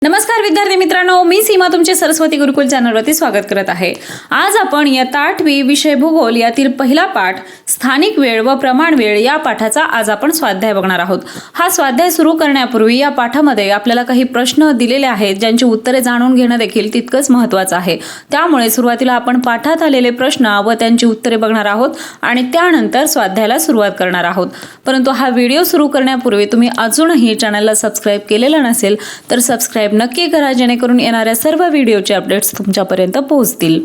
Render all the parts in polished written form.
नमस्कार विद्यार्थी मित्रांनो, मी सीमा तुमचे सरस्वती गुरुकुल चॅनलवरती स्वागत करत आहे। आज आपण इयत्ता 8वी विषय भूगोल यातील पहिला पाठ स्थानिक वेळ व प्रमाण वेळ या पाठाचा आज आपण स्वाध्याय बघणार आहोत। हा स्वाध्याय सुरू करण्यापूर्वी या पाठामध्ये आपल्याला काही प्रश्न दिलेले आहेत ज्यांची उत्तरे जाणून घेणं देखील तितकंच महत्त्वाचं आहे। त्यामुळे सुरुवातीला आपण पाठात आलेले प्रश्न व त्यांची उत्तरे बघणार आहोत आणि त्यानंतर स्वाध्यायाला सुरुवात करणार आहोत। परंतु हा व्हिडिओ सुरू करण्यापूर्वी तुम्ही अजूनही चॅनलला सबस्क्राइब केलेलं नसेल तर सबस्क्राइब नक्की करा, जेणेकरून येणाऱ्या सर्व व्हिडिओचे अपडेट्स तुमच्यापर्यंत पोहोचतील।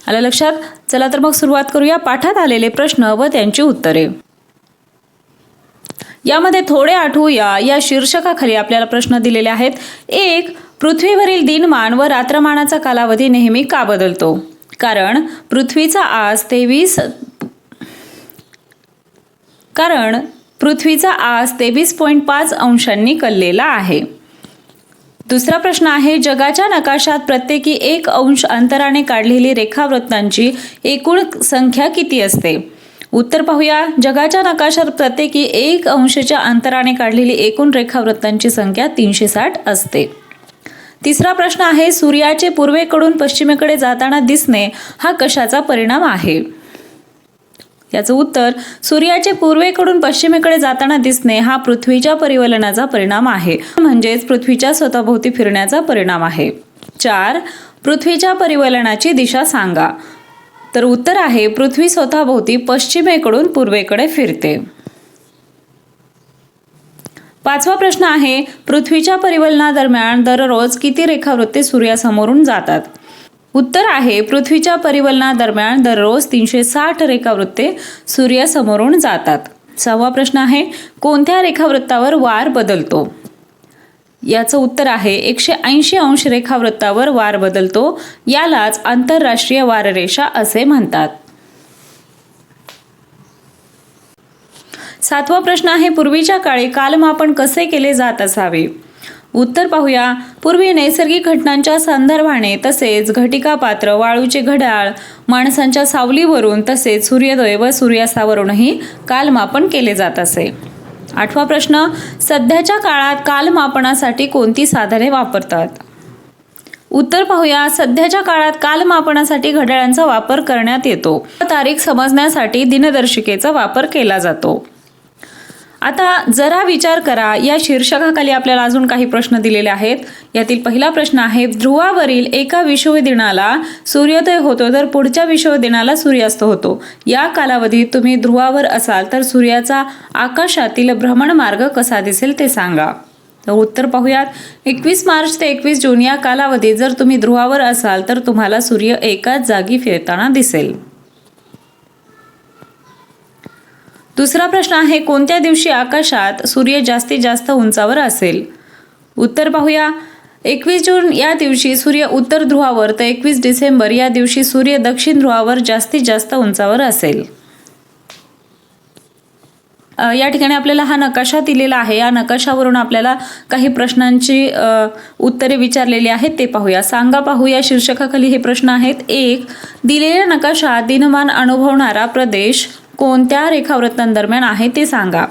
आलं लक्षात? चला तर मग सुरुवात करूया पाठात आलेले प्रश्न व त्यांची उत्तरे। यामध्ये थोडे आठवूया या शीर्षकाखाली आपल्याला प्रश्न दिलेले आहेत। 1. पृथ्वीवरील दिनमान व रात्रमानाचा कालावधी नेहमी का बदलतो? कारण पृथ्वीचा आज 23.5 अंशांनी कललेला आहे। दुसरा प्रश्न आहे, जगाच्या नकाशात प्रत्येकी 1 अंश अंतराने काढलेली रेखावृत्तांची एकूण संख्या किती असते? उत्तर पाहूया। जगाच्या नकाशात प्रत्येकी 1 अंशच्या अंतराने काढलेली एकूण रेखावृत्तांची संख्या 360 असते। तिसरा प्रश्न आहे, सूर्याचे पूर्वेकडून पश्चिमेकडे जाताना दिसणे हा कशाचा परिणाम आहे? याचं उत्तर, सूर्याचे पूर्वेकडून पश्चिमेकडे जाताना दिसणे हा पृथ्वीच्या परिवलनाचा परिणाम आहे, म्हणजेच पृथ्वीच्या स्वतःभोवती फिरण्याचा परिणाम आहे। 4. पृथ्वीच्या परिवलनाची दिशा सांगा। तर उत्तर आहे, पृथ्वी स्वतःभोवती पश्चिमेकडून पूर्वेकडे फिरते। 5वा प्रश्न आहे, पृथ्वीच्या परिवलनादरम्यान दररोज किती रेखावृत्ते सूर्यासमोरून जातात? उत्तर आहे, पृथ्वीच्या परिवलनादरम्यान दररोज 360 रेखावृत्ते सूर्यासमोरून जातात। 6वा प्रश्न आहे, कोणत्या रेखावृत्तावर वार बदलतो? याचं उत्तर आहे, 180 अंश रेखावृत्तावर वार बदलतो। यालाच आंतरराष्ट्रीय वाररेषा असे म्हणतात। 7वा प्रश्न आहे, पूर्वीच्या काळी कालमापन कसे केले जात असावे? उत्तर पाहूया। पूर्वी नैसर्गिक घटनांच्या संदर्भाने तसेच घटिका पात्र, वाळूचे घड्याळ, माणसांच्या सावलीवरून तसेच सूर्योदय व सूर्यास्तावरूनही कालमापन केले जात असे। 8वा प्रश्न, सध्याच्या काळात कालमापनासाठी कोणती साधने वापरतात? उत्तर पाहूया। सध्याच्या काळात कालमापनासाठी घड्याळांचा वापर करण्यात येतो। तारीख समजण्यासाठी दिनदर्शिकेचा वापर केला जातो। आता जरा विचार करा, या शीर्षकाखाली आपल्याला अजून काही प्रश्न दिलेले आहेत। यातील पहिला प्रश्न आहे, ध्रुवावरील एका विषुवदिनाला सूर्योदय होतो तर पुढच्या विषुवदिनाला सूर्यास्त होतो। या कालावधीत तुम्ही ध्रुवावर असाल तर सूर्याचा आकाशातील भ्रमणमार्ग कसा दिसेल ते सांगा। तर उत्तर पाहूयात। 21 मार्च ते 21 जून या कालावधीत जर तुम्ही ध्रुवावर असाल तर तुम्हाला सूर्य एकाच जागी फिरताना दिसेल। दुसरा प्रश्न आहे, कोणत्या दिवशी आकाशात सूर्य जास्तीत जास्त उंचावर असेल? उत्तर पाहूया। 21 जून या दिवशी सूर्य उत्तर ध्रुवावर तर 21 डिसेंबर या दिवशी सूर्य दक्षिण ध्रुवावर जास्तीत जास्त उंचावर असेल। या ठिकाणी आपल्याला हा नकाशा दिलेला आहे। या नकाशावरून आपल्याला काही प्रश्नांची उत्तरे विचारलेली आहेत ते पाहूया। सांगा पाहूया शीर्षकाखाली हे प्रश्न आहेत। 1. दिलेल्या नकाशात दिनमान अनुभवणारा प्रदेश कोणत्या रेखावृत्तांदरम्यान आहे ते सांगा।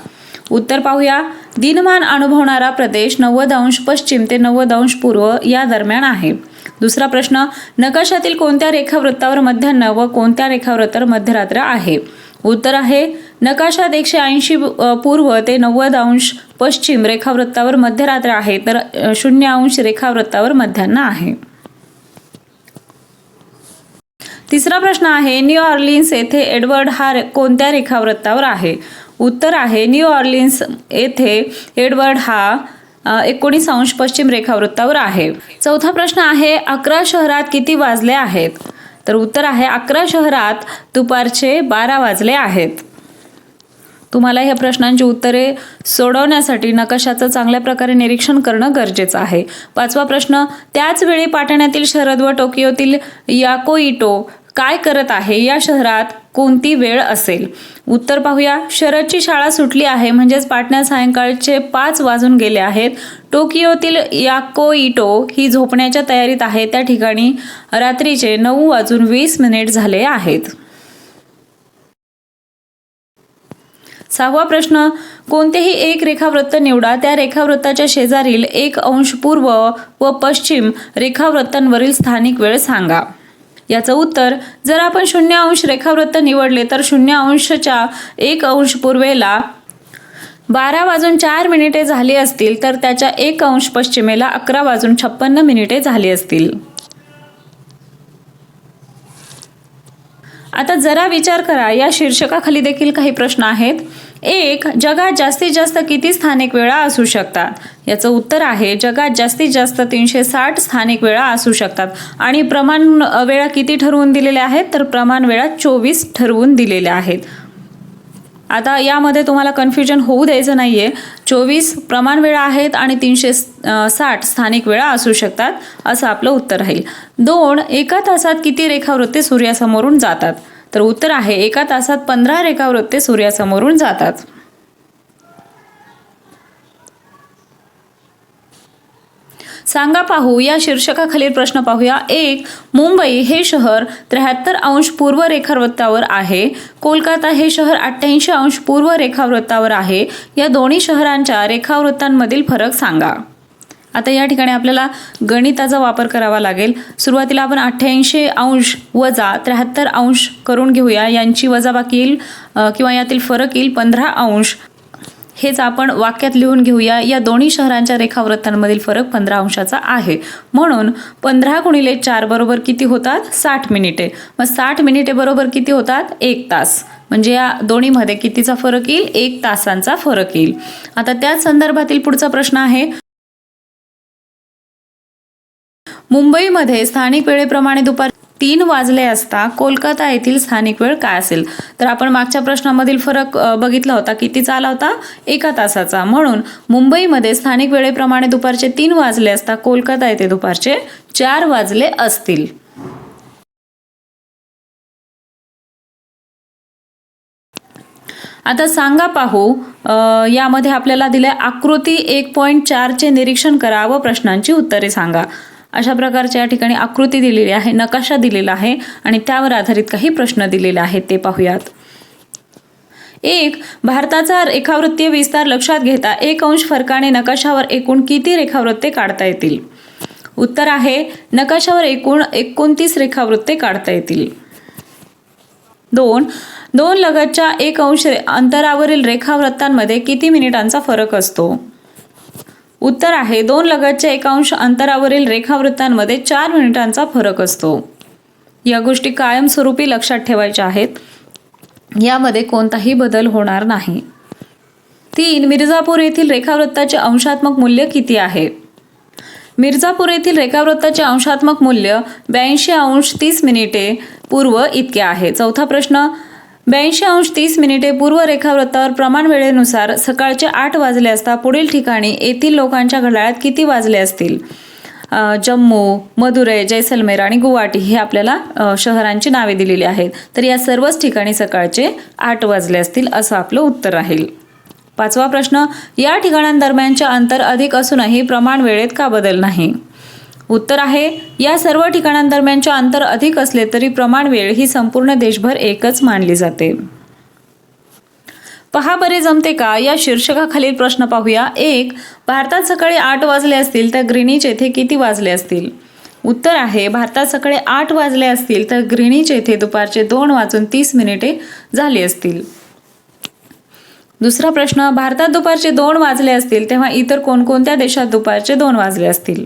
उत्तर पाहूया। दिनमान अनुभवणारा प्रदेश 90 अंश पश्चिम ते 90 अंश पूर्व या दरम्यान आहे। दुसरा प्रश्न, नकाशातील कोणत्या रेखावृत्तावर मध्यान्ह व कोणत्या रेखावृत्तावर मध्यरात्र आहे? उत्तर आहे, नकाशात 180 पूर्व ते 90 अंश पश्चिम रेखावृत्तावर मध्यरात्र आहे तर 0 अंश रेखावृत्तावर मध्यान्ह आहे। तिसरा प्रश्न आहे, न्यू ऑर्लिन्स येथे एडवर्ड हा कोणत्या रेखावृत्तावर आहे? उत्तर आहे, न्यू ऑर्लिन्स येथे एडवर्ड हा 19 अंश पश्चिम रेखावृत्तावर आहे। चौथा प्रश्न आहे, 11 शहरात किती वाजले आहेत? तर उत्तर आहे, 11 शहरात दुपारचे 12 वाजले आहेत। तुम्हाला ह्या प्रश्नांची उत्तरे सोडवण्यासाठी नकाशाचं चांगल्या प्रकारे निरीक्षण करणं गरजेचं आहे। 5वा प्रश्न, त्याच वेळी पाटण्यातील शरद व टोकियोतील याकोइटो काय करत आहे? या शहरात कोणती वेळ असेल? उत्तर पाहूया। शरदची शाळा सुटली आहे, म्हणजेच पाटण्यात सायंकाळचे 5 वाजून गेले आहेत। टोकियोतील याकोइटो ही झोपण्याच्या तयारीत आहे, त्या ठिकाणी रात्रीचे 9:20 झाले आहेत। 6वा प्रश्न, कोणतेही एक रेखावृत्त निवडा, त्या रेखावृत्ताच्या शेजारील 1 अंश पूर्व व पश्चिम रेखावृत्तांवरील स्थानिक वेळ सांगा. याचं उत्तर, जर आपण 0 अंश रेखावृत्त निवडले तर 0 अंशच्या 1 अंश पूर्वेला 12:04 झाली असतील, तर त्याच्या 1 अंश पश्चिमेला 11:56 झाली असतील. आता जरा विचार करा, या शीर्षकाखाली देखील काही प्रश्न आहेत. 1. जगात जास्तीत जास्त किती स्थानिक वेळा असू शकतात? याचं उत्तर आहे, जगात जास्तीत जास्त 360 स्थानिक वेळा असू शकतात. आणि प्रमाण वेळा किती ठरवून दिलेल्या आहेत? तर प्रमाण वेळा 24 ठरवून दिलेल्या आहेत. आता यामध्ये तुम्हाला कन्फ्युजन होऊ द्यायचं नाहीये. 24 प्रमाण वेळा आहेत आणि 360 स्थानिक वेळा असू शकतात, असं आपलं उत्तर राहील. 2. एका तासात किती रेखावृत्ते सूर्यासमोरून जातात? तर उत्तर आहे, एका तासात 15 रेखावृत्ते सूर्यासमोरून जातात. सांगा पाहू, या शीर्षकाखालील प्रश्न पाहूया. 1. मुंबई हे शहर 73 अंश पूर्व रेखावृत्तावर आहे. कोलकाता हे शहर 88 अंश पूर्व रेखावृत्तावर आहे. या दोन्ही शहरांच्या रेखावृत्तांमधील फरक सांगा. आता या ठिकाणी आपल्याला गणिताचा वापर करावा लागेल. सुरुवातीला आपण 88 अंश वजा 73 अंश करून घेऊया. यांची वजाबाकी येईल किंवा यातील फरक येईल 15 अंश. हेच आपण वाक्यात लिहून घेऊया. या दोन्ही शहरांच्या रेखावृत्तांमधील फरक 15 अंशाचा आहे. म्हणून 15 गुणिले 4 बरोबर किती होतात? 60 मिनिटे. मग 60 मिनिटे बरोबर किती होतात? 1 तास. म्हणजे या दोन्हीमध्ये कितीचा फरक येईल? 1 तासांचा फरक येईल. आता त्याच संदर्भातील पुढचा प्रश्न आहे. मुंबईमध्ये स्थानिक वेळेप्रमाणे दुपारी 3 वाजले असता कोलकाता येथील स्थानिक वेळ काय असेल? तर आपण मागच्या प्रश्नामधील फरक बघितला होता. कितीचा आला होता? 1 तासाचा. म्हणून मुंबईमध्ये स्थानिक वेळेप्रमाणे दुपारचे 3 वाजले असता कोलकाता येथे दुपारचे 4 वाजले असतील. आता सांगा पाहू, यामध्ये आपल्याला दिल्या आकृती 1.4 चे निरीक्षण करा व प्रश्नांची उत्तरे सांगा. अशा प्रकारच्या या ठिकाणी आकृती दिलेली आहे, नकाशा दिलेला आहे आणि त्यावर आधारित काही प्रश्न दिलेले आहेत, ते पाहूयात. 1. भारताचा रेखावृत्तीय विस्तार लक्षात घेता 1 अंश फरकाने नकाशावर एकूण किती रेखावृत्ते काढता येतील? उत्तर आहे, नकाशावर एकूण 29 रेखावृत्ते काढता येतील. 2. 2 लगतच्या 1 अंश अंतरावरील रेखावृत्तांमध्ये किती मिनिटांचा फरक असतो? उत्तर आहे, 2 लगतच्या 1 अंश अंतरावरील रेखावृत्तांमध्ये 4 मिनिटांचा फरक असतो. या गोष्टी कायमस्वरूपी लक्षात ठेवायच्या आहेत. यामध्ये कोणताही बदल होणार नाही. 3. मिर्झापूर येथील रेखावृत्ताचे अंशात्मक मूल्य किती आहे? मिर्झापूर येथील रेखावृत्ताचे अंशात्मक मूल्य 82 अंश 30 मिनिटे पूर्व इतके आहे. चौथा प्रश्न, 82 अंश 30 मिनिटे पूर्व रेखावृत्तावर प्रमाण वेळेनुसार सकाळचे 8 वाजले असता पुढील ठिकाणी येथील लोकांच्या घड्याळात किती वाजले असतील? जम्मू, मदुरै, जैसलमेर आणि गुवाहाटी हे आपल्याला शहरांची नावे दिलेली आहेत. तर या सर्वच ठिकाणी सकाळचे 8 वाजले असतील, असं आपलं उत्तर राहील. 5वा प्रश्न, या ठिकाणांदरम्यानचे अंतर अधिक असूनही प्रमाण वेळेत का बदल नाही? उत्तर आहे, या सर्व ठिकाणांदरम्यानचे अंतर अधिक असले तरी प्रमाण वेळ ही संपूर्ण देशभर एकच मानली जाते. पहा बरे जमते का? या शीर्षकाखालील प्रश्न पाहूया. 1. भारतात सकाळी 8 वाजले असतील तर ग्रीनिच येथे किती वाजले असतील? उत्तर आहे, भारतात सकाळी 8 वाजले असतील तर ग्रीनिच येथे दुपारचे 2:30 झाले असतील. दुसरा प्रश्न, भारतात दुपारचे 2 वाजले असतील तेव्हा इतर कोणकोणत्या देशात दुपारचे 2 वाजले असतील?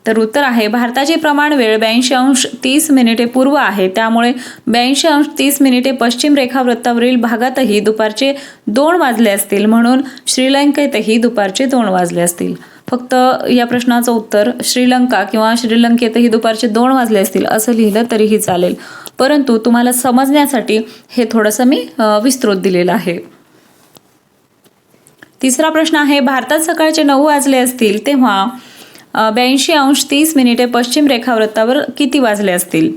तर उत्तर आहे, भारताची प्रमाण वेळ 82 अंश 30 मिनिटे पूर्व आहे. त्यामुळे 82 अंश 30 मिनिटे पश्चिम रेखावृत्तावरील भागातही दुपारचे 2 वाजले असतील. म्हणून श्रीलंकेतही दुपारचे 2 वाजले असतील. फक्त या प्रश्नाचं उत्तर श्रीलंका किंवा श्रीलंकेतही दुपारचे 2 वाजले असतील असं लिहिलं तरीही चालेल. परंतु तुम्हाला समजण्यासाठी हे थोडंसं मी विस्तृत दिलेलं आहे. तिसरा प्रश्न आहे, भारतात सकाळचे 9 वाजले असतील तेव्हा 82 अंश 30 मिनिटे पश्चिम रेखावृत्तावर किती वाजले असतील?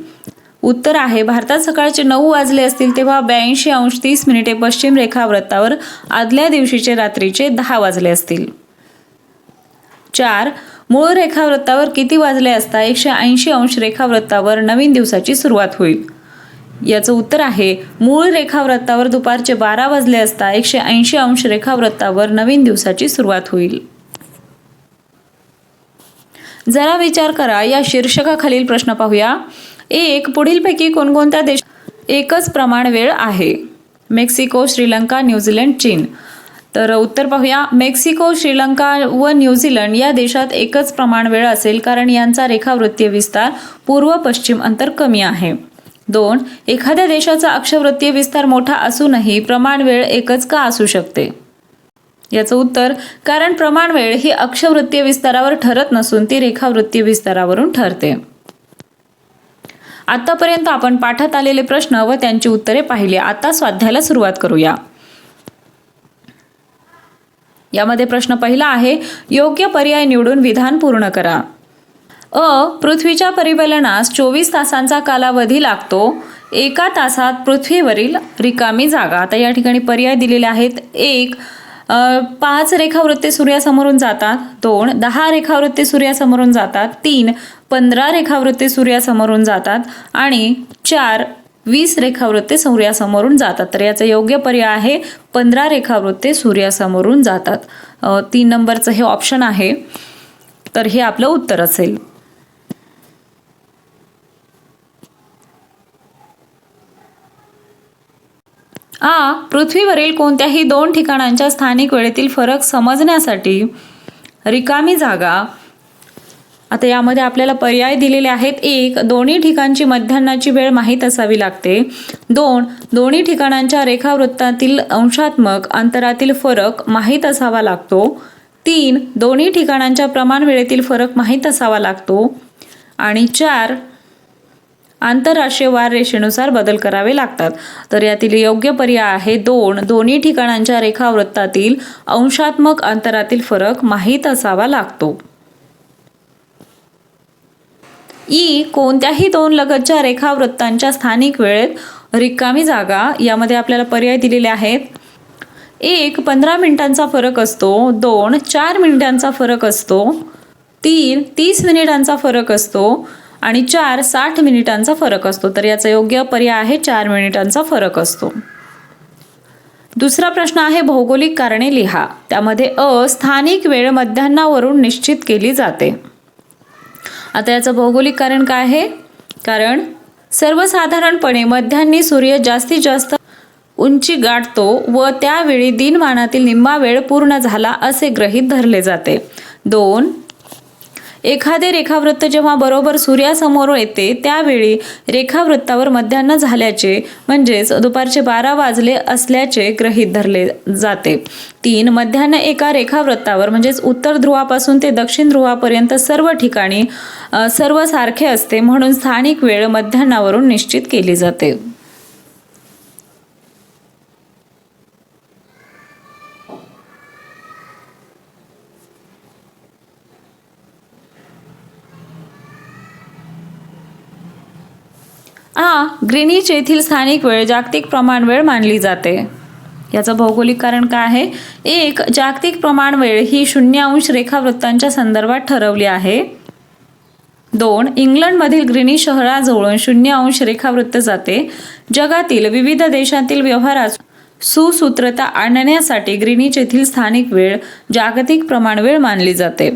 उत्तर आहे, भारतात सकाळचे 9 वाजले असतील तेव्हा 82 अंश 30 मिनिटे पश्चिम रेखावृत्तावर आदल्या दिवशीचे रात्रीचे 10 वाजले असतील. 4. मूळ रेखावृत्तावर किती वाजले असता 180 अंश रेखावृत्तावर नवीन दिवसाची सुरुवात होईल? याचं उत्तर आहे मूळ रेखावृत्तावर दुपारचे 12 वाजले असता 180 अंश रेखावृत्तावर नवीन दिवसाची सुरुवात होईल. जरा विचार करा या शीर्षकाखालील प्रश्न पाहूया. 1. पुढीलपैकी कोणकोणत्या देशात एकच प्रमाण वेळ आहे? मेक्सिको, श्रीलंका, न्यूझीलंड, चीन. तर उत्तर पाहूया. मेक्सिको, श्रीलंका व न्यूझीलंड या देशात एकच प्रमाण वेळ असेल कारण यांचा रेखावृत्तीय विस्तार पूर्व पश्चिम अंतर कमी आहे. 2. एखाद्या देशाचा अक्षवृत्तीय विस्तार मोठा असूनही प्रमाण वेळ एकच का असू शकते? याचं उत्तर कारण प्रमाण वेळ ही अक्षवृत्तीय विस्तारावर ठरत नसून ती रेखावृत्तीय विस्तारावरून ठरते. आतापर्यंत आपण पाठात आलेले प्रश्न व त्यांची उत्तरे पाहिली. आता स्वाध्यायाला सुरुवात करूया. यामध्ये प्रश्न पहिला आहे योग्य पर्याय निवडून विधान पूर्ण करा. पृथ्वीच्या परिवलनास 24 तासांचा कालावधी लागतो. 1 तासात पृथ्वीवरील रिकामी जागा. आता या ठिकाणी पर्याय दिलेले आहेत. 1. 5 रेखावृत्ते सूर्यासमोरून जातात. 2. 10 रेखावृत्ते सूर्यासमोरून जातात. 3. 15 रेखावृत्ते सूर्यासमोरून जातात. आणि 4. 20 रेखावृत्ते सूर्यासमोरून जातात. तर याचा योग्य पर्याय आहे 15 रेखावृत्ते सूर्यासमोरून जातात. 3 नंबरचं हे ऑप्शन आहे. तर हे आपलं उत्तर असेल. पृथ्वीवरील कोणत्याही 2 ठिकाणांच्या स्थानिक वेळेतील फरक समजण्यासाठी रिकामी जागा. आता यामध्ये आपल्याला पर्याय दिलेले आहेत. 1. दोन्ही ठिकाणची मध्यान्हाची वेळ माहीत असावी लागते. 2. दोन्ही ठिकाणांच्या रेखावृत्तातील अंशात्मक अंतरातील फरक माहीत असावा लागतो. 3. दोन्ही ठिकाणांच्या प्रमाण वेळेतील फरक माहीत असावा लागतो. आणि 4. आंतरराष्ट्रीय वार रेषेनुसार बदल करावे लागतात. तर यातील योग्य पर्याय आहे 2. दोन्ही ठिकाणांच्या रेखावृत्तातील अंशात्मक अंतरातील फरक माहीत असावा लागतो. कोणत्याही 2 लगतच्या रेखावृत्तांच्या स्थानिक वेळेत रिकामी जागा. यामध्ये आपल्याला पर्याय दिलेले आहेत. 1. 15 मिनिटांचा फरक असतो. 2. 4 मिनिटांचा फरक असतो. 3. 30 मिनिटांचा फरक असतो. आणि 4. 60 मिनिटांचा फरक असतो. तर याचा योग्य पर्याय आहे 4 मिनिटांचा फरक असतो. दुसरा प्रश्न आहे भौगोलिक कारणे लिहा. त्यामध्ये स्थानिक वेळ मध्यान्हावरून निश्चित केली जाते. आता याचं भौगोलिक कारण काय आहे? कारण सर्वसाधारणपणे मध्यान्ही सूर्य जास्तीत जास्त उंची गाठतो व त्यावेळी दिनमानातील निम्मा वेळ पूर्ण झाला असे गृहीत धरले जाते. 2. एखादे रेखावृत्त जेव्हा बरोबर सूर्यासमोर येते त्यावेळी रेखावृत्तावर मध्यान्ह झाल्याचे म्हणजेच दुपारचे 12 वाजले असल्याचे गृहीत धरले जाते. 3. मध्यान्ह एका रेखावृत्तावर म्हणजेच उत्तर ध्रुवापासून ते दक्षिण ध्रुवापर्यंत सर्व ठिकाणी सर्व सारखे असते म्हणून स्थानिक वेळ मध्यान्हावरून निश्चित केली जाते. ग्रीनिच येथील स्थानिक वेळ जागतिक प्रमाण वेळ मानली जाते. याचं भौगोलिक कारण काय आहे? 1. जागतिक प्रमाण वेळ ही 0° रेखावृत्तांच्या संदर्भात ठरवली आहे. 2. इंग्लंडमधील ग्रीनिच शहराजवळून 0° रेखावृत्त जाते. जगातील विविध देशातील व्यवहारात सुसूत्रता आणण्यासाठी ग्रीनिच येथील स्थानिक वेळ जागतिक प्रमाण वेळ मानली जाते.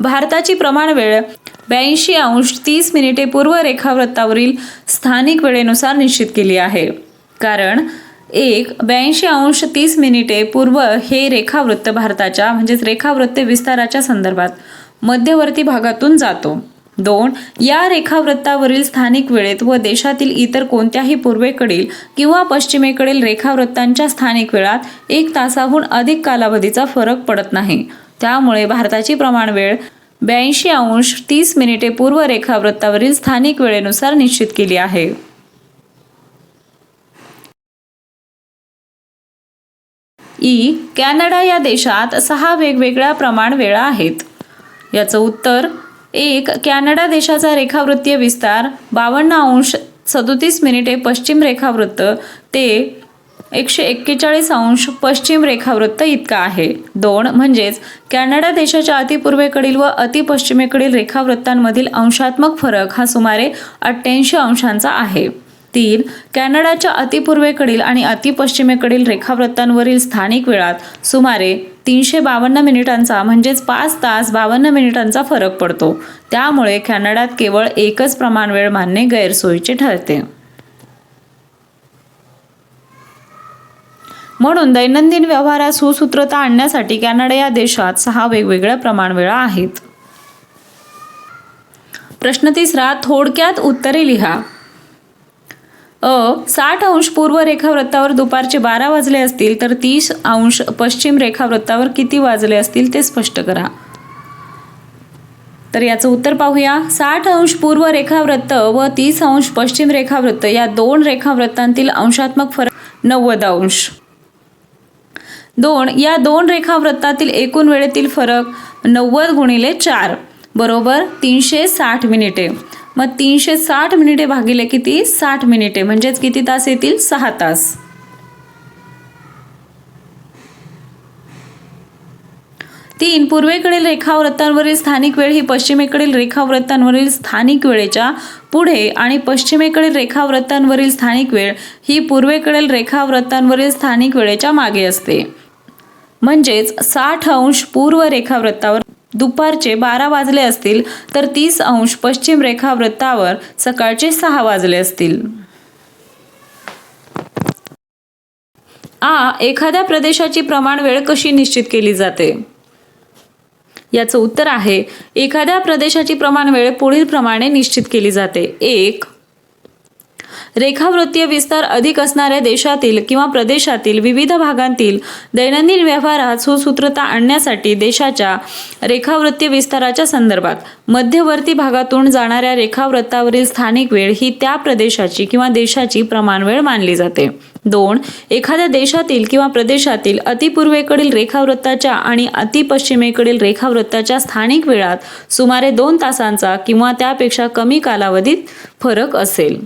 भारताची प्रमाण वेळ 82°30' पूर्व रेखावृत्तावरील स्थानिक वेळेनुसार निश्चित केली आहे. कारण 1. 82°30' पूर्व हे रेखावृत्त भारताच्या म्हणजेच रेखावृत्त विस्ताराच्या संदर्भात मध्यवर्ती भागातून जातो. 2. या रेखावृत्तावरील स्थानिक वेळेत व देशातील इतर कोणत्याही पूर्वेकडील किंवा पश्चिमेकडील रेखावृत्तांच्या स्थानिक वेळात 1 तासाहून अधिक कालावधीचा फरक पडत नाही. त्यामुळे भारताची प्रमाण वेळ 82°30' पूर्व रेखावृत्तावरील स्थानिक वेळेनुसार निश्चित केली आहे. कॅनडा या देशात 6 वेगवेगळ्या प्रमाण वेळा आहेत. याचं उत्तर 1. कॅनडा देशाचा रेखावृत्तीय विस्तार 52°37' पश्चिम रेखावृत्त ते 141 अंश पश्चिम रेखावृत्त इतका आहे. 2 म्हणजेच कॅनडा देशाच्या अतिपूर्वेकडील व अतिपश्चिमेकडील रेखावृत्तांमधील अंशात्मक फरक हा सुमारे 88 अंशांचा आहे. 3 कॅनडाच्या अतिपूर्वेकडील आणि अतिपश्चिमेकडील रेखावृत्तांवरील स्थानिक वेळात सुमारे 352 मिनिटांचा म्हणजेच 5 तास 52 मिनिटांचा फरक पडतो. त्यामुळे कॅनडात केवळ एकच प्रमाणवेळ मानणे गैरसोयीचे ठरते. म्हणून दैनंदिन व्यवहारात सुसूत्रता आणण्यासाठी कॅनडा या देशात 6 वेगवेगळ्या प्रमाणवेळा आहेत. प्रश्न 3 थोडक्यात उत्तरे लिहा. 60 अंश पूर्व रेखावृत्तावर दुपारचे 12 वाजले असतील तर 30 अंश पश्चिम रेखावृत्तावर किती वाजले असतील ते स्पष्ट करा. तर याचं उत्तर पाहूया. 60 अंश पूर्व रेखावृत्त व 30 अंश पश्चिम रेखावृत्त या दोन रेखावृत्तांतील अंशात्मक फरक 90 अंश. 2 या दोन रेखावृत्तातील एकूण वेळेतील फरक 90 गुणिले 4 बरोबर 360 मिनिटे. मग 360 मिनिटे भागिले किती 60 मिनिटे म्हणजेच किती तास येतील 6 तास. 3 पूर्वेकडील रेखावृत्तांवरील स्थानिक वेळ ही पश्चिमेकडील रेखावृत्तांवरील स्थानिक वेळेच्या पुढे आणि पश्चिमेकडील रेखावृत्तांवरील स्थानिक वेळ ही पूर्वेकडील रेखावृत्तांवरील स्थानिक वेळेच्या मागे असते. म्हणजेच 60 अंश पूर्व रेखावृत्तावर दुपारचे 12 वाजले असतील तर 30 अंश पश्चिम रेखावृत्तावर सकाळचे 6 वाजले असतील. एखाद्या प्रदेशाची प्रमाण वेळ कशी निश्चित केली जाते. याचं उत्तर आहे एखाद्या प्रदेशाची प्रमाण वेळ पुढील प्रमाणे निश्चित केली जाते. 1 रेखावृत्तीय विस्तार अधिक असणाऱ्या देशातील किंवा प्रदेशातील विविध भागांतील दैनंदिन व्यवहारात सुसूत्रता आणण्यासाठी देशाच्या रेखावृत्तीय विस्ताराच्या संदर्भात मध्यवर्ती भागातून जाणाऱ्या रेखावृत्तावरील स्थानिक वेळ ही त्या प्रदेशाची किंवा देशाची प्रमाणवेळ मानली जाते. 2 एखाद्या देशातील किंवा प्रदेशातील अतिपूर्वेकडील रेखावृत्ताच्या आणि अतिपश्चिमेकडील रेखावृत्ताच्या स्थानिक वेळात सुमारे 2 तासांचा किंवा त्यापेक्षा कमी कालावधीत फरक असेल.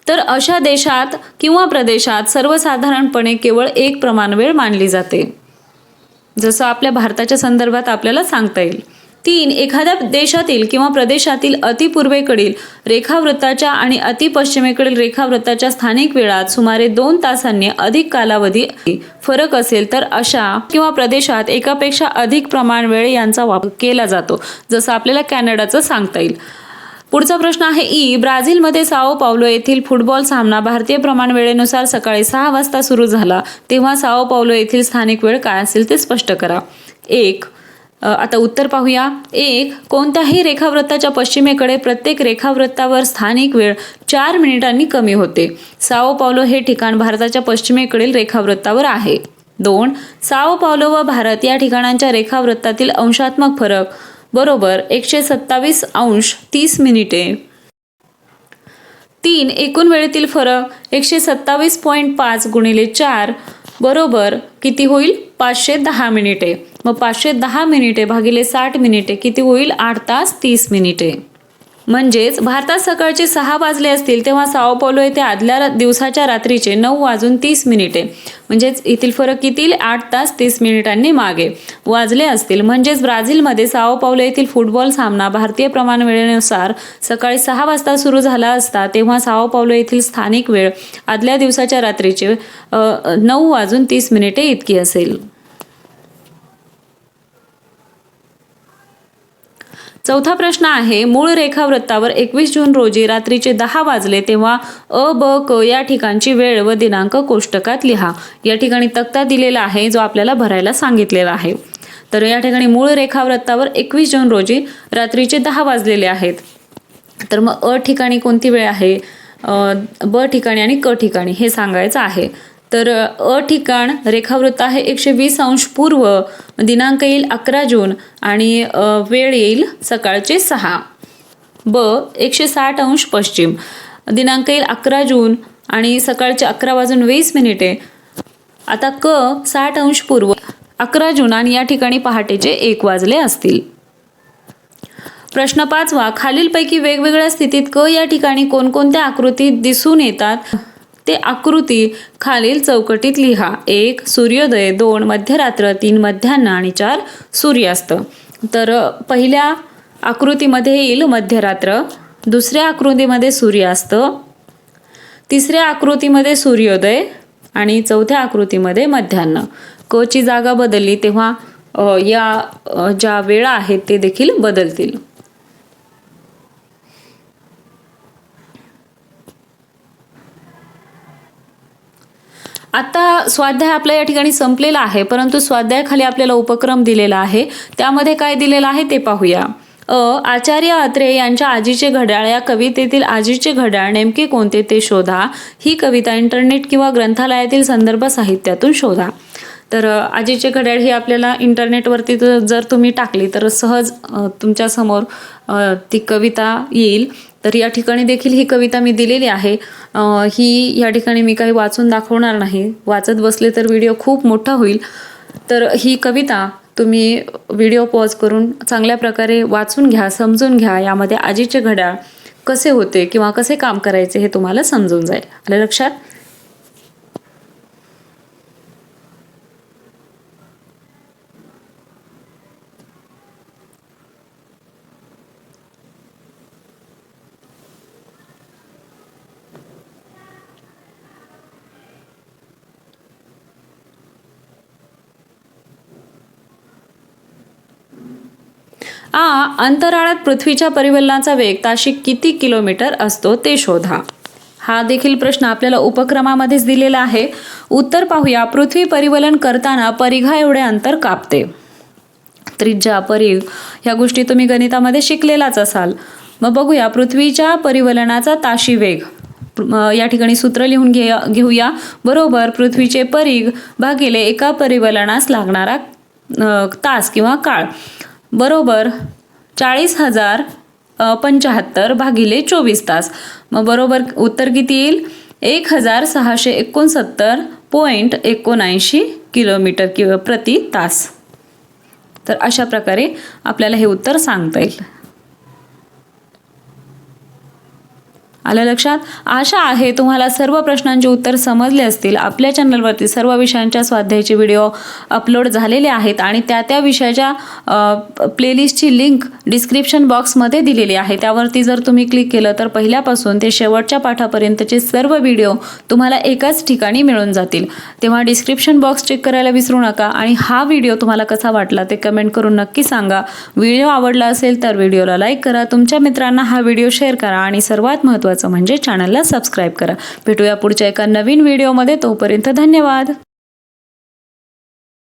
तर अशा देशात किंवा प्रदेशात सर्वसाधारणपणे केवळ एक प्रमाणवेळ मानली जाते. जसं आपल्या भारताच्या संदर्भात आपल्याला सांगता येईल. 3 एखाद्या देशातील किंवा प्रदेशातील अतिपूर्वेकडील रेखावृत्ताच्या आणि अतिपश्चिमेकडील रेखावृत्ताच्या स्थानिक वेळात सुमारे 2 तासांनी अधिक कालावधी फरक असेल तर अशा किंवा प्रदेशात एकापेक्षा अधिक प्रमाणवेळ यांचा वापर केला जातो. जसं आपल्याला कॅनडाचं सांगता येईल. पुढचा प्रश्न आहे ब्राझीलमध्ये साओ पावलो येथील फुटबॉल सामना भारतीय प्रमाण वेळेनुसार सकाळी 6 वाजता सुरू झाला तेव्हा साओ पावलो येथील स्थानिक वेळ काय असेल ते स्पष्ट करा. 1 आता उत्तर पाहूया. 1 कोणत्याही रेखावृत्ताच्या पश्चिमेकडे प्रत्येक रेखावृत्तावर स्थानिक वेळ 4 मिनिटांनी कमी होते. साओ पावलो हे ठिकाण भारताच्या पश्चिमेकडील रेखावृत्तावर आहे. 2 साओ पावलो व भारत या ठिकाणांच्या रेखावृत्तातील अंशात्मक फरक बरोबर 127 अंश 30 मिनिटे. 3 एकूण वेळेतील फरक 127.5 गुणिले 4 बरोबर किती होईल 510 मिनिटे. मग 510 मिनिटे भागिले 60 मिनिटे किती होईल 8 तास 30 मिनिटे. म्हणजेच भारतात सकाळचे 6 वाजले असतील तेव्हा साओ पावलो येथे आदल्या दिवसाच्या रात्रीचे 9:30 म्हणजेच येथील फरक किती 8 तास 30 मिनिटांनी मागे वाजले असतील. म्हणजेच ब्राझीलमध्ये साओ पावलो येथील फुटबॉल सामना भारतीय प्रमाण वेळेनुसार सकाळी 6 वाजता सुरू झाला असता तेव्हा साओ पावलो येथील स्थानिक वेळ आदल्या दिवसाच्या रात्रीचे 9:30 इतकी असेल. चौथा प्रश्न आहे मूळ रेखावृत्तावर 21 जून रोजी रात्रीचे 10 वाजले तेव्हा ब क या ठिकाणची वेळ व दिनांक कोष्टकात लिहा. या ठिकाणी तक्ता दिलेला आहे जो आपल्याला भरायला सांगितलेला आहे. तर या ठिकाणी मूळ रेखावृत्तावर 21 जून रोजी रात्रीचे 10 वाजलेले आहेत. तर मग ठिकाणी कोणती वेळ आहे ब ठिकाणी आणि क ठिकाणी हे सांगायचं आहे. तर ठिकाण रेखावृत्त आहे 120 अंश पूर्व, दिनांक येईल 11 जून आणि वेळ येईल सकाळचे 6. ब 160 अंश पश्चिम, दिनांक येईल 11 जून आणि सकाळचे 11:20. आता क 60 अंश पूर्व 11 जून आणि या ठिकाणी पहाटेचे 1 वाजले असतील. प्रश्न 5वा, खालीलपैकी वेगवेगळ्या स्थितीत क या ठिकाणी कोणकोणत्या आकृतीत दिसून येतात ते आकृती खालील चौकटीत लिहा. 1 सूर्योदय, 2 मध्यरात्र, 3 मध्यान्ह आणि 4 सूर्यास्त. तर पहिल्या आकृतीमध्ये येईल मध्यरात्र, दुसऱ्या आकृतीमध्ये सूर्यास्त, तिसऱ्या आकृतीमध्ये सूर्योदय आणि चौथ्या आकृतीमध्ये मध्यान्ह. क ची जागा बदलली तेव्हा या ज्या वेळा आहेत ते देखील बदलतील. आता स्वाध्याय आपल्या या ठिकाणी संपलेला आहे, परंतु स्वाध्यायाखाली आपल्याला उपक्रम दिलेला आहे. त्यामध्ये काय दिलेलं आहे ते पाहूया. आचार्य अत्रे यांच्या आजीचे घड्याळ या कवितेतील आजीचे घड्याळ नेमके कोणते ते शोधा. ही कविता इंटरनेट किंवा ग्रंथालयातील संदर्भ साहित्यातून शोधा. तर आजीचे घड्याळ ही आपल्याला इंटरनेटवरती जर तुम्ही टाकली तर सहज तुमच्यासमोर ती कविता येईल. तर या ठिकाणी देखील ही कविता मी दिलेली आहे. ही या ठिकाणी मी काही वाचून दाखवणार नाही, वाचत बसले तर व्हिडिओ खूप मोठा होईल. तर ही कविता तुम्ही व्हिडिओ पॉज करून चांगल्या प्रकारे वाचून घ्या, समजून घ्या. यामध्ये आजीचे घड्याळ कसे होते किंवा कसे काम करायचे हे तुम्हाला समजून जाईल. आलं लक्षात? अंतराळात पृथ्वीच्या परिवलनाचा वेग ताशी किती किलोमीटर असतो ते शोधा. हा देखील प्रश्न आपल्याला उपक्रमामध्येच दिलेला आहे. उत्तर पाहूया. पृथ्वी परिवलन करताना परिघा एवढे अंतर कापते. त्रिज्या, परिघ ह्या गोष्टी तुम्ही गणितामध्ये शिकलेलाच असाल. मग बघूया पृथ्वीच्या परिवलनाचा ताशी वेग. या ठिकाणी सूत्र लिहून घेऊया. बरोबर पृथ्वीचे परिघ भागिले एका परिवलनास लागणारा तास किंवा काळ बरोबर 40,075 भागिले 24 तास. मग बरोबर उत्तर किती येईल? 1669.79 किलोमीटर किंवा प्रति तास. तर अशा प्रकारे आपल्याला हे उत्तर सांगता येईल. आलं लक्षात? आशा आहे तुम्हाला सर्व प्रश्नांचे उत्तर समजले असतील. आपल्या चॅनलवरती सर्व विषयांच्या स्वाध्यायाचे व्हिडिओ अपलोड झालेले आहेत आणि त्या विषयाच्या प्लेलिस्टची लिंक डिस्क्रिप्शन बॉक्समध्ये दिलेली आहे. त्यावरती जर तुम्ही क्लिक केलं तर पहिल्यापासून ते शेवटच्या पाठापर्यंतचे सर्व व्हिडिओ तुम्हाला एकाच ठिकाणी मिळून जातील. तेव्हा डिस्क्रिप्शन बॉक्स चेक करायला विसरू नका. आणि हा व्हिडिओ तुम्हाला कसा वाटला ते कमेंट करून नक्की सांगा. व्हिडिओ आवडला असेल तर व्हिडिओला लाईक करा, तुमच्या मित्रांना हा व्हिडिओ शेअर करा आणि सर्वात महत्त्वाचं म्हणजे चॅनलला सबस्क्राईब करा. भेटूया पुढच्या एका नवीन व्हिडिओमध्ये. तोपर्यंत धन्यवाद.